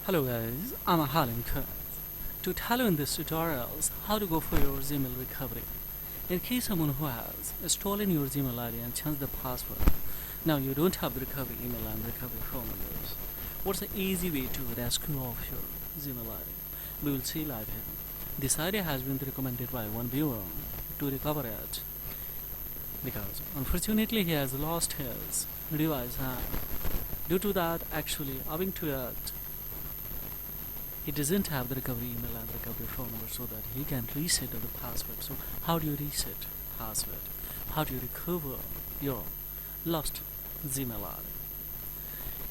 Hello guys, I'm Harlan Kurz. To tell you in this tutorials how to go for your Gmail recovery. In case someone who has stolen your Gmail ID and changed the password, now you don't have the recovery email and recovery phone numbers. What's the easy way to rescue off your Gmail ID? We will see live here. This idea has been recommended by one viewer to recover it because unfortunately he has lost his device and due to that actually owing to it he doesn't have the recovery email and recovery phone number so that he can reset the password. So how do you reset password? How do you recover your lost Gmail ID?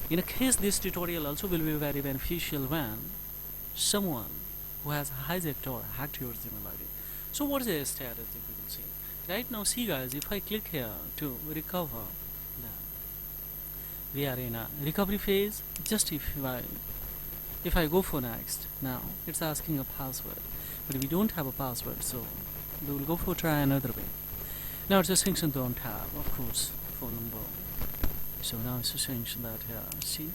In a case, this tutorial also will be very beneficial when someone who has hijacked or hacked your Gmail ID. So what is the status that we can see? Right now, see guys, if I click here to recover, we are in a recovery phase. Just if I go for next, now it's asking a password, but we don't have a password, so we will go for try another way. Now it's a sanction don't have, of course, phone number. So now it's a sanction that here, see,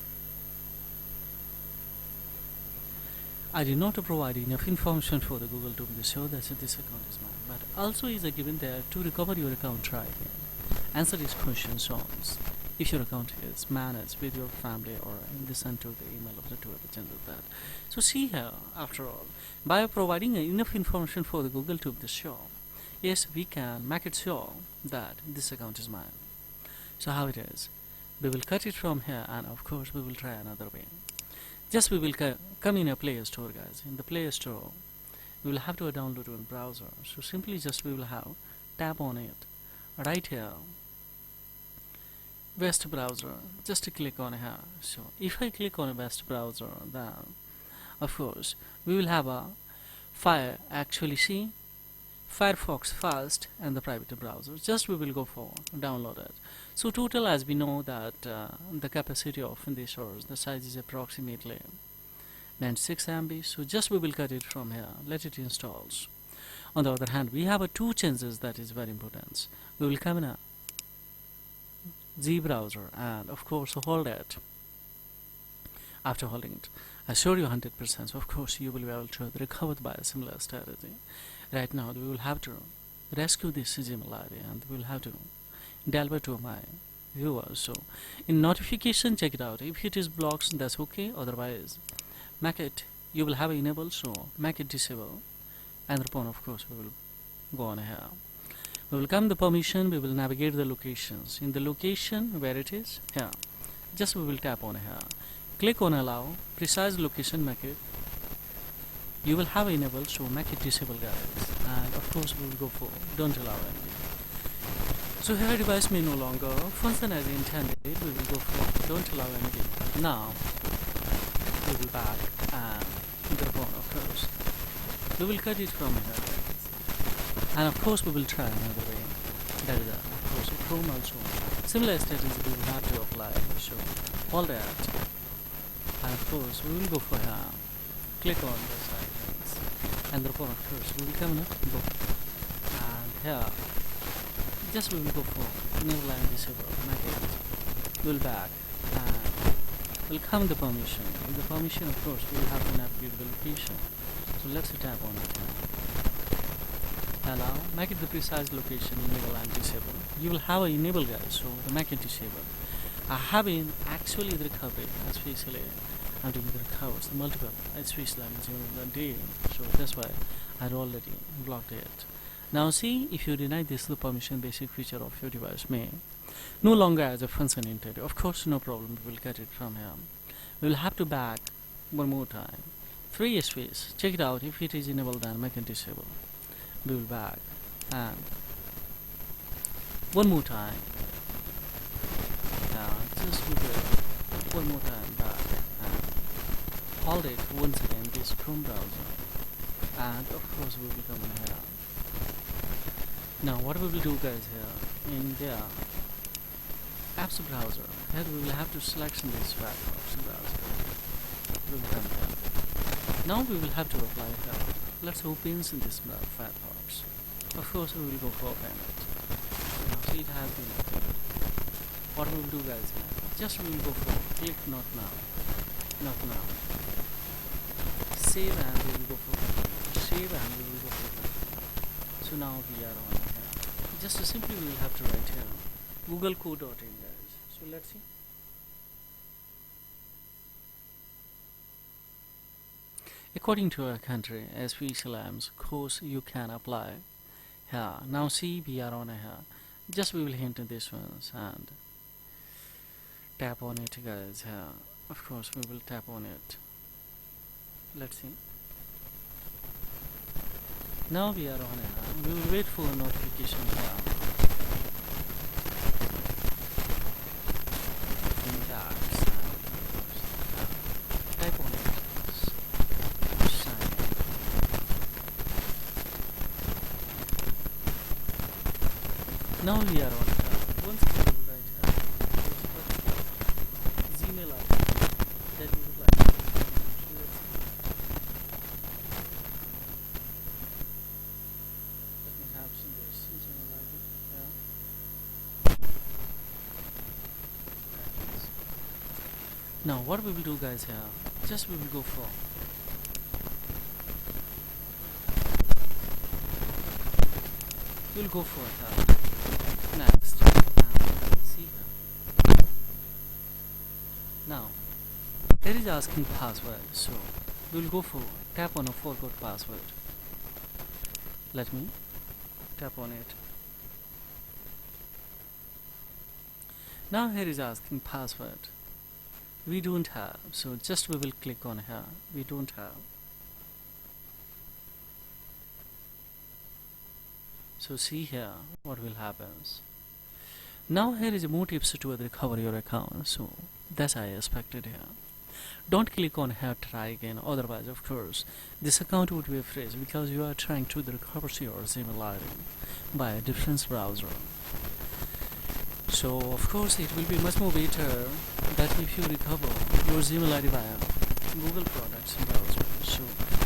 I did not provide enough information for the Google to show that this account is mine, but also is a given there to recover your account. Try again. Answer these questions once. If your account is managed with your family or in the sent to the email of the to the change of that. So see here, after all, by providing enough information for the Google to the show, yes, we can make it sure that this account is mine. So how it is? We will cut it from here, and of course we will try another way. Just we will come in a Play Store, guys. In the Play Store, we will have to download one browser. So simply just we will have tap on it right here. Best browser, just to click on here. So if I click on a best browser, then of course we will have a see Firefox first and the private browser. Just we will go for download it. So total, as we know that the capacity of this source, the size is approximately 96 MB. So just we will cut it from here. Let it installs. On the other hand, we have two changes that is very important. We will come in a Z browser and of course hold it. After holding it, I assure you 100%, so of course you will be able to recover by a similar strategy. Right now we will have to rescue this Gmail ID and we will have to deliver to my viewers. So in notification, check it out. If it is blocked, that's okay, otherwise make it, you will have enable, so make it disable, and upon of course we will go on here. We will come the permission, we will navigate the locations. In the location where it is here, just we will tap on here, click on allow, precise location, make it, you will have enabled, so make it disable guys, and of course we will go for don't allow anything. So here device may no longer function as intended, we will go for don't allow anything. Now we will back and the phone of course we will cut it from here. And of course we will try another way, that is of course Chrome also. Similar strategy we will have to apply, so hold that, and of course we will go for here, click on the side and upon of course we will come in go, and here just we will go for enable and disable, make it, we will back and will come the permission. In the permission of course we will have to navigate the location, so let's tap on it now. Allow, make it the precise location, enable and disable. You will have a enable guys, so the make it disable. I have been actually the recovery, especially I'm doing the recovers, the multiple, especially I'm doing the day, so that's why I already blocked it. Now see, if you deny this, the permission basic feature of your device may no longer as a function intended. Of course, no problem, we will get it from here. We will have to back one more time. Free space, check it out, if it is enabled then make it disable. We will back and one more time. Now just we will one more time back and hold it once again this Chrome browser, and of course we will come in here. Now what we will do guys here in the apps browser, here we will have to select this Firefox browser. We will come here. Now we will have to apply here. Let's open in this Firefox. Of course we will go for open it. Now see, it has been opened. What we will do guys here, just we will go for click not now, save and we will go for continue. Save and we will go for continue. So now we are on here. Just simply we will have to write here Google Code.in guys. So let's see. According to our country, SV Salams course you can apply here. Now see we are on here. Just we will hint this ones and tap on it guys here. Of course we will tap on it. Let's see. Now we are on here. We will wait for a notification here. Type on it. Now we are on here. Once we will write here Gmail ID that we would like to use. Let me have some this Gmail ID. Now what we will do guys here, just we will go for we'll go for next and see here. Now it is asking password, so we will go for tap on a forgot password. Let me tap on it. Now here is asking password. We don't have, so just we will click on here. We don't have. So see here what will happen. Now here is more tips to recover your account. So that's I expected here. Don't click on here try again, otherwise of course this account would be freeze because you are trying to recover your Gmail ID by a different browser. So of course it will be much more better that if you recover your Gmail ID via Google products browser. So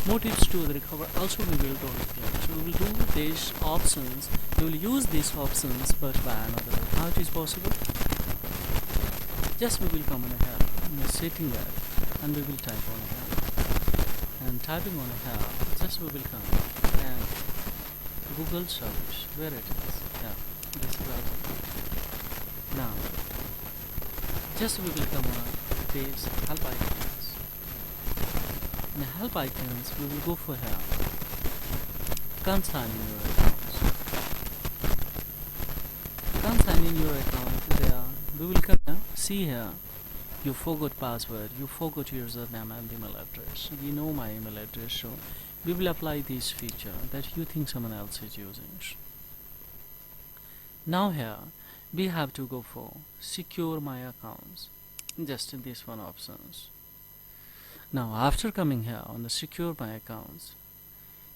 more tips to recover also we will do it. So we will do these options, we will use these options but by another way. How it is possible? Just we will come on here in the setting there and we will type on here and typing on here just we will come and Google search where it is. Yeah, this browser. Now just we will come on these help icons. In help icons we will go for here can't sign in your accounts. Can't sign in your account there. We will come here. See here you forgot password, you forgot username and email address. You know my email address, so we will apply this feature that you think someone else is using. Now here we have to go for secure my accounts, just in this one options. Now after coming here on the secure my accounts,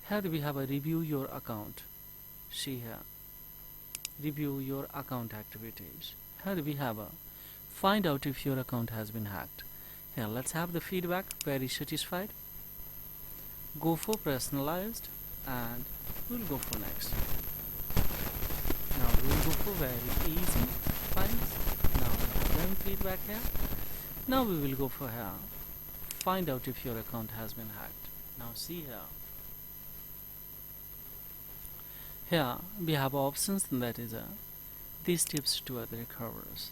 here we have a review your account. See here review your account activities. Here we have a find out if your account has been hacked. Here let's have the feedback, very satisfied. Go for personalized and we'll go for next. Now we'll go for very easy finds. Now then feedback here. Now we will go for here find out if your account has been hacked. Now see here. Here we have options, that is these tips to other recoverers.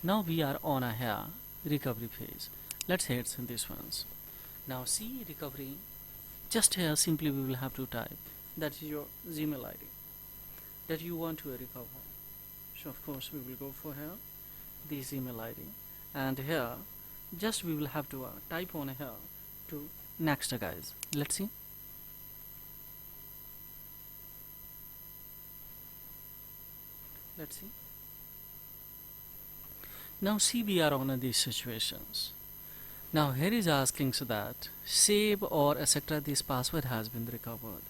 Now we are on a here recovery phase. Let's hit these ones. Now see recovery. Just here simply we will have to type that is your Gmail ID that you want to recover. So of course we will go for here this email ID and here just we will have to type on here to next guys. Let's see. Let's see. Now see we are on these situations. Now here is asking so that save or etc. this password has been recovered.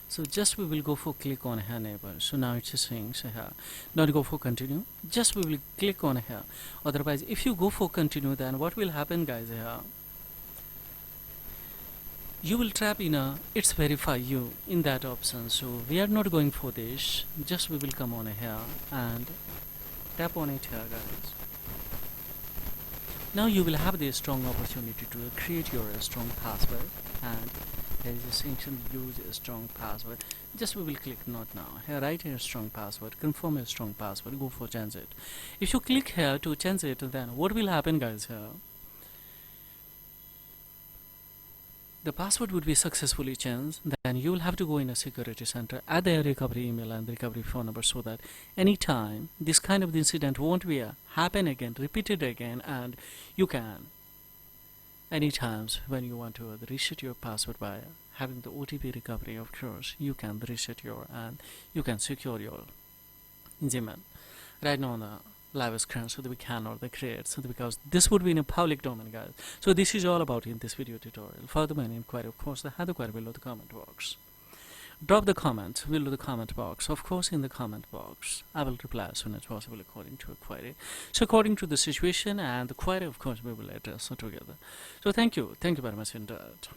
So just we will go for click on here neighbor. So now it's saying so here not go for continue, just we will click on here. Otherwise if you go for continue, then what will happen guys, here you will trap in a it's verify you in that option. So we are not going for this, just we will come on here and tap on it here guys. Now you will have the strong opportunity to create your strong password, and there is a section use a strong password. Just we will click not now. Here write your strong password, confirm your strong password, go for change it. If you click here to change it, then what will happen, guys? Here the password would be successfully changed. Then you will have to go in a security center, add their recovery email and the recovery phone number, so that anytime this kind of incident won't be happen again, repeated again, and you can any times when you want to reset your password by having the OTP recovery, of course you can reset your and you can secure your Gmail right now on the live screen, so that we cannot create, so that because this would be in a public domain, guys. So this is all about in this video tutorial. For the main inquiry, of course, have the query below the comment box. Drop the comment below the comment box. Of course, in the comment box I will reply as soon as possible according to a query. So according to the situation and the query, of course we will address together. So thank you very much indeed.